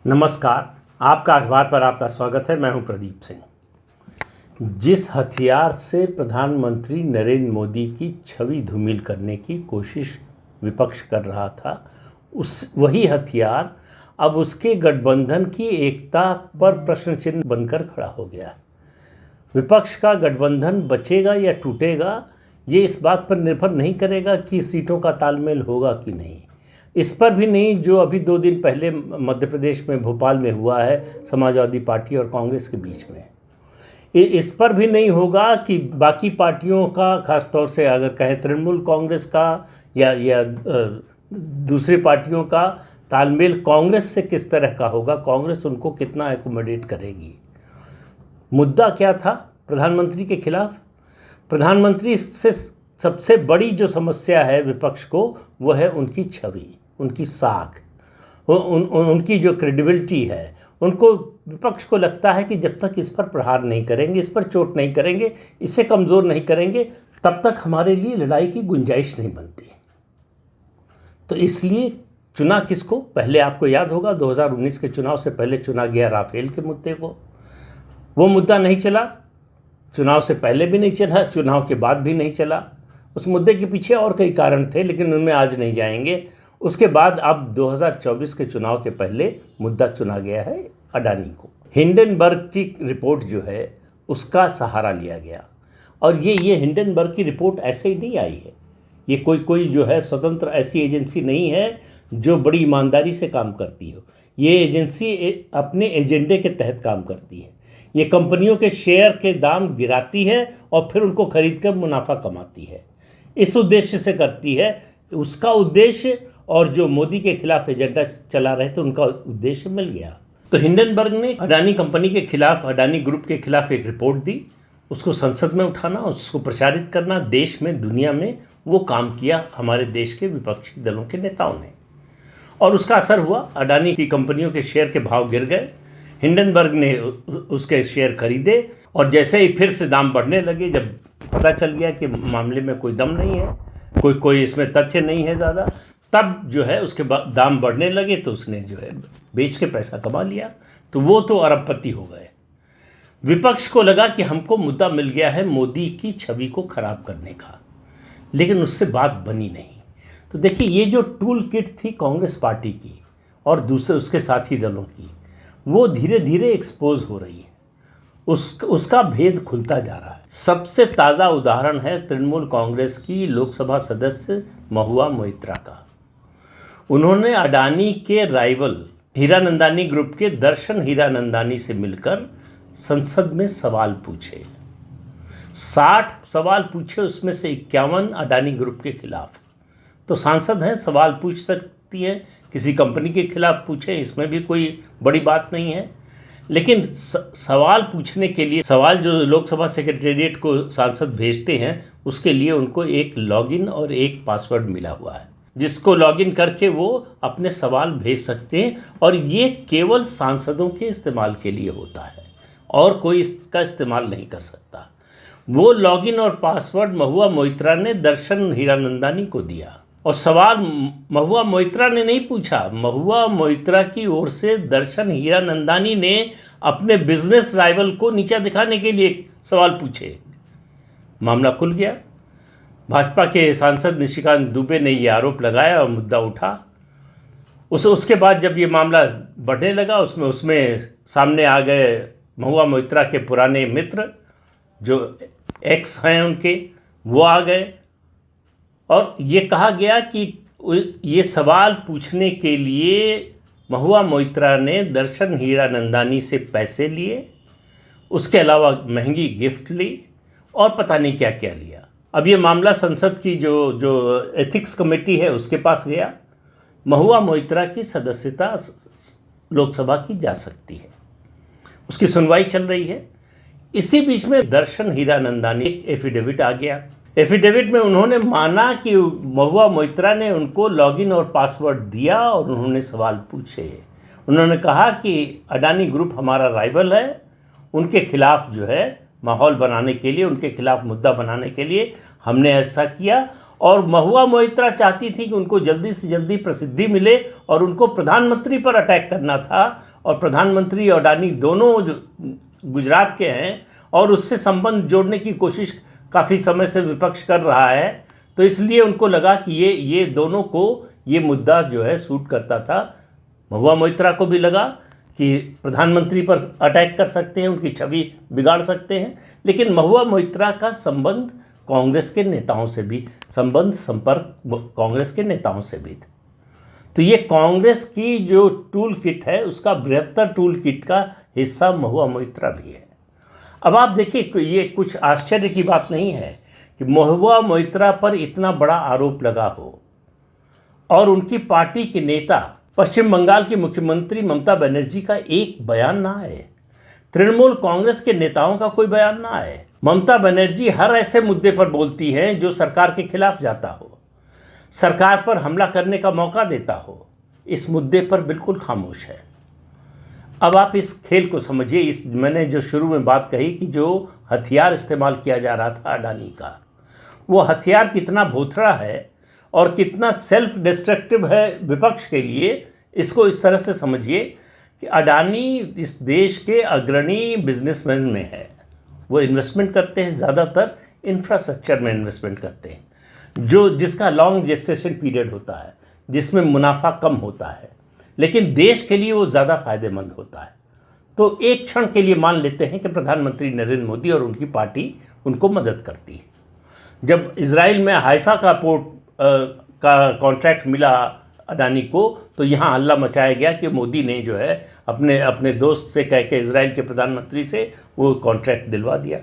नमस्कार। आपका अखबार पर आपका स्वागत है। मैं हूं प्रदीप सिंह। जिस हथियार से प्रधानमंत्री नरेंद्र मोदी की छवि धूमिल करने की कोशिश विपक्ष कर रहा था, वही हथियार अब उसके गठबंधन की एकता पर प्रश्न चिन्ह बनकर खड़ा हो गया। विपक्ष का गठबंधन बचेगा या टूटेगा, ये इस बात पर निर्भर नहीं करेगा कि सीटों का तालमेल होगा कि नहीं। इस पर भी नहीं जो अभी 2 दिन पहले मध्य प्रदेश में भोपाल में हुआ है समाजवादी पार्टी और कांग्रेस के बीच में। इस पर भी नहीं होगा कि बाकी पार्टियों का, खासतौर से अगर कहें तृणमूल कांग्रेस का या दूसरी पार्टियों का तालमेल कांग्रेस से किस तरह का होगा, कांग्रेस उनको कितना एकोमोडेट करेगी। मुद्दा क्या था प्रधानमंत्री के खिलाफ? प्रधानमंत्री से सबसे बड़ी जो समस्या है विपक्ष को, वो है उनकी छवि, उनकी साख, उनकी जो क्रेडिबिलिटी है। उनको, विपक्ष को लगता है कि जब तक इस पर प्रहार नहीं करेंगे, इस पर चोट नहीं करेंगे, इसे कमज़ोर नहीं करेंगे, तब तक हमारे लिए लड़ाई की गुंजाइश नहीं बनती। तो इसलिए चुना किसको? पहले आपको याद होगा 2019 के चुनाव से पहले चुना गया राफेल के मुद्दे को। वो मुद्दा नहीं चला, चुनाव से पहले भी नहीं चला, चुनाव के बाद भी नहीं चला। उस मुद्दे के पीछे और कई कारण थे, लेकिन उनमें आज नहीं जाएंगे। उसके बाद अब 2024 के चुनाव के पहले मुद्दा चुना गया है अडानी को। हिंडनबर्ग की रिपोर्ट जो है उसका सहारा लिया गया, और ये हिंडनबर्ग की रिपोर्ट ऐसे ही नहीं आई है। ये कोई जो है स्वतंत्र ऐसी एजेंसी नहीं है जो बड़ी ईमानदारी से काम करती हो। ये एजेंसी अपने एजेंडे के तहत काम करती है। ये कंपनियों के शेयर के दाम गिराती है और फिर उनको खरीद कर मुनाफा कमाती है। इस उद्देश्य से करती है। उसका उद्देश्य और जो मोदी के खिलाफ एजेंडा चला रहे थे उनका उद्देश्य मिल गया। तो हिंडनबर्ग ने अडानी कंपनी के खिलाफ, अडानी ग्रुप के खिलाफ एक रिपोर्ट दी। उसको संसद में उठाना, उसको प्रचारित करना, देश में, दुनिया में, वो काम किया हमारे देश के विपक्षी दलों के नेताओं ने, और उसका असर हुआ। अडानी की कंपनियों के शेयर के भाव गिर गए। हिंडनबर्ग ने उसके शेयर खरीदे, और जैसे ही फिर से दाम बढ़ने लगे, जब पता चल गया कि मामले में कोई दम नहीं है, कोई इसमें तथ्य नहीं है ज़्यादा, तब जो है उसके दाम बढ़ने लगे, तो उसने जो है बेच के पैसा कमा लिया। तो वो तो अरबपति हो गए। विपक्ष को लगा कि हमको मुद्दा मिल गया है मोदी की छवि को खराब करने का, लेकिन उससे बात बनी नहीं। तो देखिए, ये जो टूल किट थी कांग्रेस पार्टी की और दूसरे उसके साथी दलों की, वो धीरे धीरे एक्सपोज हो रही है। उसका भेद खुलता जा रहा है। सबसे ताज़ा उदाहरण है तृणमूल कांग्रेस की लोकसभा सदस्य महुआ मोइत्रा का। उन्होंने अडानी के राइवल हीरानंदानी ग्रुप के दर्शन हीरानंदानी से मिलकर संसद में सवाल पूछे। 60 सवाल पूछे, उसमें से 51 अडानी ग्रुप के खिलाफ। तो सांसद हैं, सवाल पूछ सकती हैं, किसी कंपनी के खिलाफ पूछें, इसमें भी कोई बड़ी बात नहीं है। लेकिन सवाल पूछने के लिए, सवाल जो लोकसभा सेक्रेटेरिएट को सांसद भेजते हैं, उसके लिए उनको एक लॉगिन और एक पासवर्ड मिला हुआ है, जिसको लॉगिन करके वो अपने सवाल भेज सकते हैं, और ये केवल सांसदों के इस्तेमाल के लिए होता है, और कोई इसका इस्तेमाल नहीं कर सकता। वो लॉगिन और पासवर्ड महुआ मोइत्रा ने दर्शन हीरानंदानी को दिया, और सवाल महुआ मोइत्रा ने नहीं पूछा। महुआ मोइत्रा की ओर से दर्शन हीरानंदानी ने अपने बिजनेस राइवल को नीचा दिखाने के लिए सवाल पूछे। मामला खुल गया। भाजपा के सांसद निशिकांत दुबे ने ये आरोप लगाया और मुद्दा उठा। उसके बाद जब ये मामला बढ़ने लगा, उसमें सामने आ गए महुआ मोइत्रा के पुराने मित्र, जो एक्स हैं उनके, वो आ गए, और ये कहा गया कि ये सवाल पूछने के लिए महुआ मोइत्रा ने दर्शन हीरानंदानी से पैसे लिए, उसके अलावा महंगी गिफ्ट ली, और पता नहीं क्या क्या लिया। अब ये मामला संसद की जो एथिक्स कमेटी है उसके पास गया। महुआ मोइत्रा की सदस्यता लोकसभा की जा सकती है, उसकी सुनवाई चल रही है। इसी बीच में दर्शन हीरानंदानी एफिडेविट आ गया। एफिडेविट में उन्होंने माना कि महुआ मोइत्रा ने उनको लॉगिन और पासवर्ड दिया और उन्होंने सवाल पूछे। उन्होंने कहा कि अडानी ग्रुप हमारा राइवल है, उनके खिलाफ जो है माहौल बनाने के लिए, उनके खिलाफ मुद्दा बनाने के लिए हमने ऐसा किया, और महुआ मोइत्रा चाहती थी कि उनको जल्दी से जल्दी प्रसिद्धि मिले और उनको प्रधानमंत्री पर अटैक करना था, और प्रधानमंत्री अडानी दोनों जो गुजरात के हैं और उससे संबंध जोड़ने की कोशिश काफ़ी समय से विपक्ष कर रहा है, तो इसलिए उनको लगा कि ये दोनों को ये मुद्दा जो है सूट करता था। महुआ मोइत्रा को भी लगा कि प्रधानमंत्री पर अटैक कर सकते हैं, उनकी छवि बिगाड़ सकते हैं, लेकिन महुआ मोइत्रा का संबंध कांग्रेस के नेताओं से भी संपर्क कांग्रेस के नेताओं से भी था। तो ये कांग्रेस की जो टूल किट है उसका बृहत्तर टूल किट का हिस्सा महुआ मोइत्रा भी है। अब आप देखिए, ये कुछ आश्चर्य की बात नहीं है कि महुआ मोइत्रा पर इतना बड़ा आरोप लगा हो और उनकी पार्टी के नेता पश्चिम बंगाल की मुख्यमंत्री ममता बनर्जी का एक बयान ना आए, तृणमूल कांग्रेस के नेताओं का कोई बयान ना आए। ममता बनर्जी हर ऐसे मुद्दे पर बोलती हैं जो सरकार के खिलाफ जाता हो, सरकार पर हमला करने का मौका देता हो, इस मुद्दे पर बिल्कुल खामोश है। अब आप इस खेल को समझिए। मैंने जो शुरू में बात कही कि जो हथियार इस्तेमाल किया जा रहा था अडानी का, वो हथियार कितना भोथरा है और कितना सेल्फ डिस्ट्रक्टिव है विपक्ष के लिए, इसको इस तरह से समझिए कि अडानी इस देश के अग्रणी बिजनेसमैन में है। वो इन्वेस्टमेंट करते हैं, ज़्यादातर इंफ्रास्ट्रक्चर में इन्वेस्टमेंट करते हैं, जिसका लॉन्ग जेस्टेशन पीरियड होता है, जिसमें मुनाफा कम होता है, लेकिन देश के लिए वो ज़्यादा फायदेमंद होता है। तो एक क्षण के लिए मान लेते हैं कि प्रधानमंत्री नरेंद्र मोदी और उनकी पार्टी उनको मदद करती है। जब इजराइल में हाइफा का पोर्ट का कॉन्ट्रैक्ट मिला अडानी को, तो यहाँ हल्ला मचाया गया कि मोदी ने जो है अपने दोस्त से कह के इजराइल के प्रधानमंत्री से वो कॉन्ट्रैक्ट दिलवा दिया।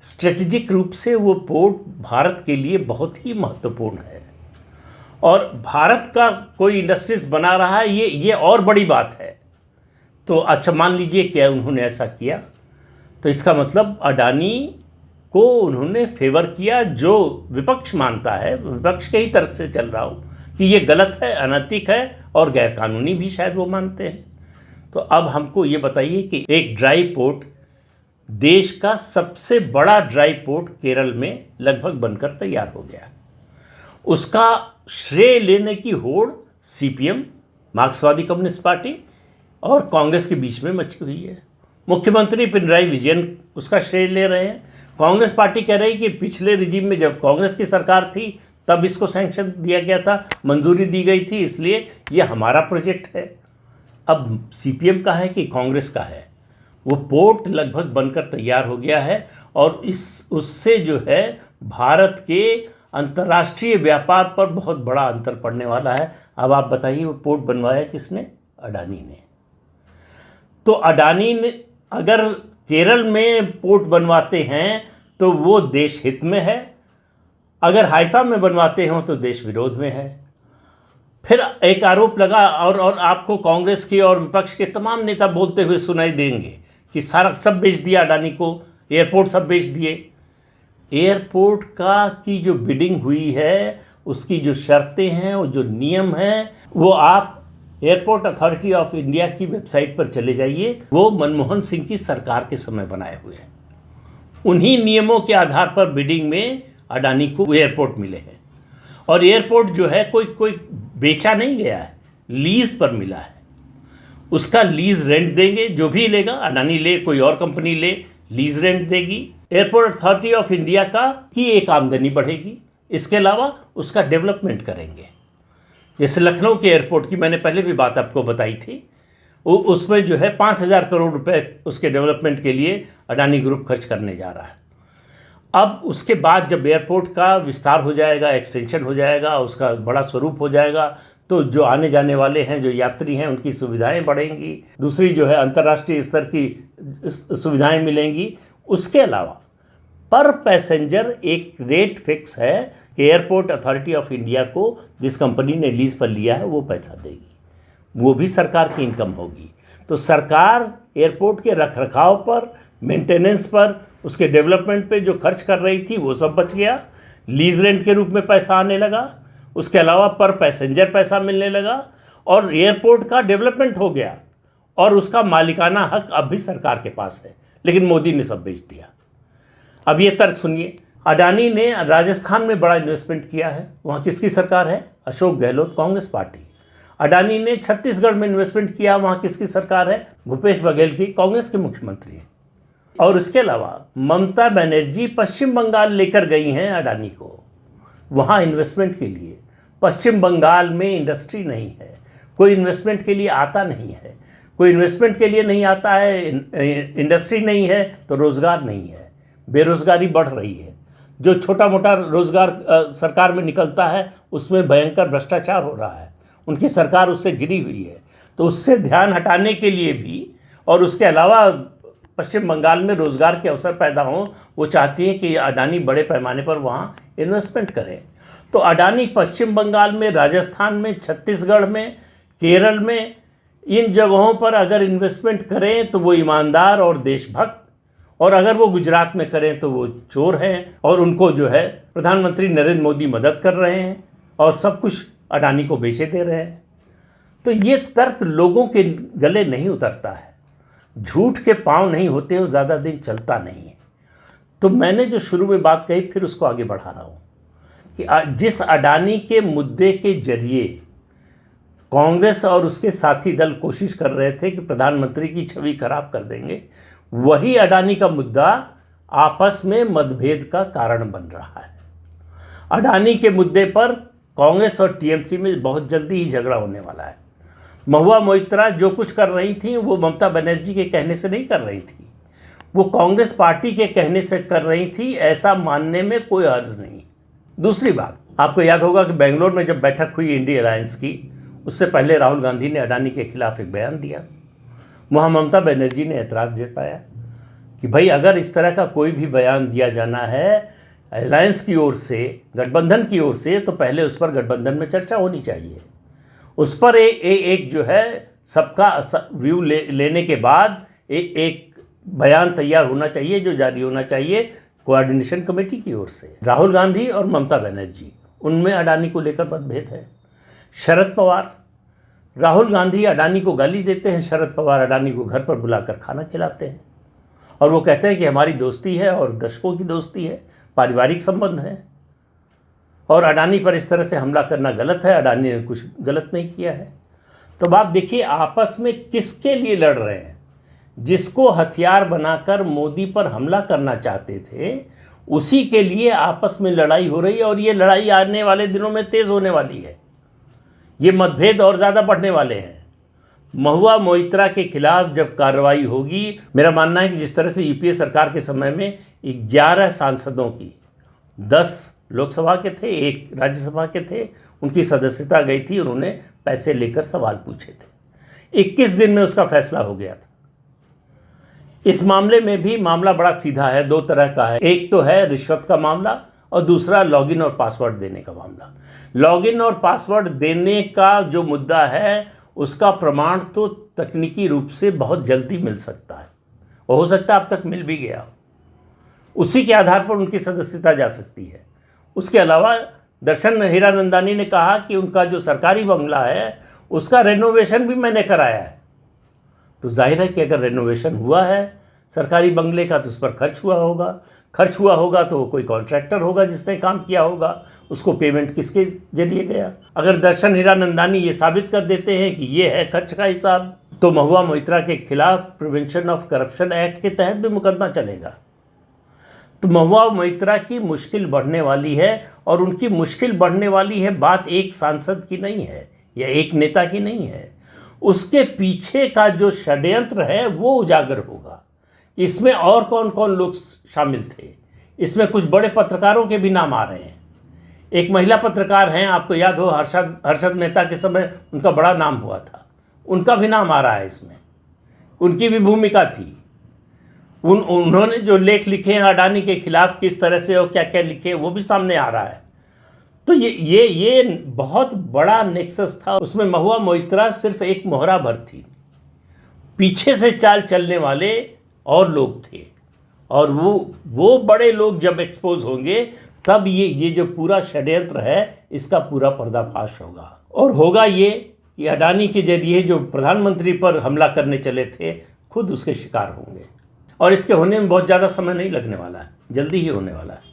स्ट्रेटेजिक रूप से वो पोर्ट भारत के लिए बहुत ही महत्वपूर्ण है और भारत का कोई इंडस्ट्रीज बना रहा है, ये और बड़ी बात है। तो अच्छा, मान लीजिए क्या उन्होंने ऐसा किया, तो इसका मतलब अडानी को उन्होंने फेवर किया, जो विपक्ष मानता है, विपक्ष के ही तरफ से चल रहा हूँ कि ये गलत है, अनैतिक है और गैरकानूनी भी शायद वो मानते हैं। तो अब हमको ये बताइए कि एक ड्राई पोर्ट, देश का सबसे बड़ा ड्राई पोर्ट केरल में लगभग बनकर तैयार हो गया, उसका श्रेय लेने की होड़ सीपीएम, मार्क्सवादी कम्युनिस्ट पार्टी और कांग्रेस के बीच में मची हुई है। मुख्यमंत्री पिनराई विजयन उसका श्रेय ले रहे हैं। कांग्रेस पार्टी कह रही कि पिछले रिजीम में जब कांग्रेस की सरकार थी तब इसको सैंक्शन दिया गया था, मंजूरी दी गई थी, इसलिए ये हमारा प्रोजेक्ट है। अब सीपीएम का है कि कांग्रेस का है, वो पोर्ट लगभग बनकर तैयार हो गया है और उससे जो है भारत के अंतर्राष्ट्रीय व्यापार पर बहुत बड़ा अंतर पड़ने वाला है। अब आप बताइए वो पोर्ट बनवाया किसने? अडानी ने। तो अडानी ने अगर केरल में पोर्ट बनवाते हैं तो वो देश हित में है, अगर हाइफा में बनवाते हो तो देश विरोध में है। फिर एक आरोप लगा और आपको कांग्रेस के और विपक्ष के तमाम नेता बोलते हुए सुनाई देंगे कि सारा सब बेच दिया अडानी को, एयरपोर्ट सब बेच दिए। एयरपोर्ट की जो बिडिंग हुई है, उसकी जो शर्तें हैं और जो नियम हैं, वो आप एयरपोर्ट अथॉरिटी ऑफ इंडिया की वेबसाइट पर चले जाइए, वो मनमोहन सिंह की सरकार के समय बनाए हुए हैं। उन्हीं नियमों के आधार पर बिडिंग में अडानी को एयरपोर्ट मिले हैं और एयरपोर्ट जो है कोई बेचा नहीं गया है, लीज पर मिला है। उसका लीज रेंट देंगे, जो भी लेगा, अडानी ले, कोई और कंपनी ले, लीज रेंट देगी। एयरपोर्ट अथॉरिटी ऑफ इंडिया की एक आमदनी बढ़ेगी, इसके अलावा उसका डेवलपमेंट करेंगे। जैसे लखनऊ के एयरपोर्ट की मैंने पहले भी बात आपको बताई थी, उसमें जो है 5,000 करोड़ रुपए उसके डेवलपमेंट के लिए अडानी ग्रुप खर्च करने जा रहा है। अब उसके बाद जब एयरपोर्ट का विस्तार हो जाएगा, एक्सटेंशन हो जाएगा, उसका बड़ा स्वरूप हो जाएगा, तो जो आने जाने वाले हैं, जो यात्री हैं, उनकी सुविधाएं बढ़ेंगी। दूसरी जो है अंतर्राष्ट्रीय स्तर की सुविधाएं मिलेंगी। उसके अलावा पर पैसेंजर एक रेट फिक्स है कि एयरपोर्ट अथॉरिटी ऑफ इंडिया को जिस कंपनी ने लीज पर लिया है वो पैसा देगी, वो भी सरकार की इनकम होगी। तो सरकार एयरपोर्ट के रखरखाव पर, मेंटेनेंस पर, उसके डेवलपमेंट पे जो खर्च कर रही थी वो सब बच गया, लीज रेंट के रूप में पैसा आने लगा, उसके अलावा पर पैसेंजर पैसा मिलने लगा और एयरपोर्ट का डेवलपमेंट हो गया और उसका मालिकाना हक अब भी सरकार के पास है, लेकिन मोदी ने सब बेच दिया। अब ये तर्क सुनिए, अडानी ने राजस्थान में बड़ा इन्वेस्टमेंट किया है, वहाँ किसकी सरकार है? अशोक गहलोत, कांग्रेस पार्टी। अडानी ने छत्तीसगढ़ में इन्वेस्टमेंट किया, वहाँ किसकी सरकार है? भूपेश बघेल की, कांग्रेस के मुख्यमंत्री हैं। और इसके अलावा ममता बनर्जी पश्चिम बंगाल लेकर गई हैं अडानी को वहाँ इन्वेस्टमेंट के लिए। पश्चिम बंगाल में इंडस्ट्री नहीं है, कोई इन्वेस्टमेंट के लिए आता नहीं है, कोई इन्वेस्टमेंट के लिए नहीं आता है, इंडस्ट्री नहीं है तो रोज़गार नहीं है, बेरोज़गारी बढ़ रही है। जो छोटा मोटा रोज़गार सरकार में निकलता है उसमें भयंकर भ्रष्टाचार हो रहा है, उनकी सरकार उससे घिरी हुई है। तो उससे ध्यान हटाने के लिए भी और उसके अलावा पश्चिम बंगाल में रोज़गार के अवसर पैदा हों, वो चाहती है कि अडानी बड़े पैमाने पर वहाँ इन्वेस्टमेंट करें। तो अडानी पश्चिम बंगाल में, राजस्थान में, छत्तीसगढ़ में, केरल में, इन जगहों पर अगर इन्वेस्टमेंट करें तो वो ईमानदार और देशभक्त, और अगर वो गुजरात में करें तो वो चोर हैं और उनको जो है प्रधानमंत्री नरेंद्र मोदी मदद कर रहे हैं और सब कुछ अडानी को बेचे दे रहे हैं। तो ये तर्क लोगों के गले नहीं उतरता है। झूठ के पाँव नहीं होते और ज़्यादा दिन चलता नहीं है। तो मैंने जो शुरू में बात कही फिर उसको आगे बढ़ा रहा हूँ कि जिस अडानी के मुद्दे के जरिए कांग्रेस और उसके साथी दल कोशिश कर रहे थे कि प्रधानमंत्री की छवि खराब कर देंगे, वही अडानी का मुद्दा आपस में मतभेद का कारण बन रहा है। अडानी के मुद्दे पर कांग्रेस और टीएमसी में बहुत जल्दी ही झगड़ा होने वाला है। महुआ मोइत्रा जो कुछ कर रही थी वो ममता बनर्जी के कहने से नहीं कर रही थी, वो कांग्रेस पार्टी के कहने से कर रही थी, ऐसा मानने में कोई हर्ज नहीं। दूसरी बात, आपको याद होगा कि बेंगलोर में जब बैठक हुई इंडिया अलायंस की, उससे पहले राहुल गांधी ने अडानी के खिलाफ एक बयान दिया। वहाँ ममता बनर्जी ने ऐतराज़ जताया कि भाई अगर इस तरह का कोई भी बयान दिया जाना है अलायंस की ओर से, गठबंधन की ओर से, तो पहले उस पर गठबंधन में चर्चा होनी चाहिए। उस पर एक जो है सबका व्यू लेने के बाद एक बयान तैयार होना चाहिए जो जारी होना चाहिए कोऑर्डिनेशन कमेटी की ओर से। राहुल गांधी और ममता बनर्जी, उनमें अडानी को लेकर मतभेद है। शरद पवार, राहुल गांधी अडानी को गाली देते हैं, शरद पवार अडानी को घर पर बुलाकर खाना खिलाते हैं और वो कहते हैं कि हमारी दोस्ती है और दशकों की दोस्ती है, पारिवारिक संबंध है और अडानी पर इस तरह से हमला करना गलत है, अडानी ने कुछ गलत नहीं किया है। तो अब आप देखिए आपस में किसके लिए लड़ रहे हैं। जिसको हथियार बनाकर मोदी पर हमला करना चाहते थे उसी के लिए आपस में लड़ाई हो रही है और ये लड़ाई आने वाले दिनों में तेज़ होने वाली है। ये मतभेद और ज़्यादा बढ़ने वाले हैं। महुआ मोइत्रा के खिलाफ जब कार्रवाई होगी, मेरा मानना है कि जिस तरह से यूपीए सरकार के समय में 11 सांसदों की, 10 लोकसभा के थे, 1 राज्यसभा के थे, उनकी सदस्यता गई थी, उन्होंने पैसे लेकर सवाल पूछे थे। 21 दिन में उसका फैसला हो गया था। इस मामले में भी मामला बड़ा सीधा है, 2 तरह का है। एक तो है रिश्वत का मामला और दूसरा लॉगिन और पासवर्ड देने का मामला। लॉगिन और पासवर्ड देने का जो मुद्दा है उसका प्रमाण तो तकनीकी रूप से बहुत जल्दी मिल सकता है और हो सकता है अब तक मिल भी गया, उसी के आधार पर उनकी सदस्यता जा सकती है। उसके अलावा दर्शन हीरानंदानी ने कहा कि उनका जो सरकारी बंगला है उसका रेनोवेशन भी मैंने कराया है। तो जाहिर है कि अगर रेनोवेशन हुआ है सरकारी बंगले का तो उस पर खर्च हुआ होगा तो वो कोई कॉन्ट्रैक्टर होगा जिसने काम किया होगा, उसको पेमेंट किसके जरिए गया। अगर दर्शन हीरानंदानी ये साबित कर देते हैं कि ये है खर्च का हिसाब, तो महुआ मोइत्रा के खिलाफ प्रिवेंशन ऑफ करप्शन एक्ट के तहत भी मुकदमा चलेगा। तो महुआ मोइत्रा की मुश्किल बढ़ने वाली है और उनकी मुश्किल बढ़ने वाली है बात एक सांसद की नहीं है या एक नेता की नहीं है, उसके पीछे का जो षड्यंत्र है वो उजागर होगा। इसमें और कौन कौन लोग शामिल थे, इसमें कुछ बड़े पत्रकारों के भी नाम आ रहे हैं। एक महिला पत्रकार हैं, आपको याद हो हर्षद मेहता के समय उनका बड़ा नाम हुआ था, उनका भी नाम आ रहा है इसमें, उनकी भी भूमिका थी। उन्होंने जो लेख लिखे हैं अडानी के खिलाफ किस तरह से और क्या क्या लिखे वो भी सामने आ रहा है। तो ये बहुत बड़ा नेक्सस था, उसमें महुआ मोइत्रा सिर्फ एक मोहरा भर थी, पीछे से चाल चलने वाले और लोग थे और वो बड़े लोग जब एक्सपोज होंगे तब ये जो पूरा षड्यंत्र है इसका पूरा पर्दाफाश होगा। और होगा ये कि अडानी के जरिए जो प्रधानमंत्री पर हमला करने चले थे खुद उसके शिकार होंगे और इसके होने में बहुत ज़्यादा समय नहीं लगने वाला है, जल्दी ही होने वाला है।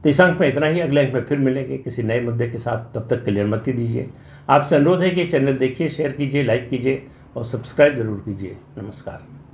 तो इस अंक में इतना ही। अगले अंक में फिर मिलेंगे किसी नए मुद्दे के साथ। तब तक के लिए अनुमति दीजिए। आपसे अनुरोध है कि चैनल देखिए, शेयर कीजिए, लाइक कीजिए और सब्सक्राइब जरूर कीजिए। नमस्कार।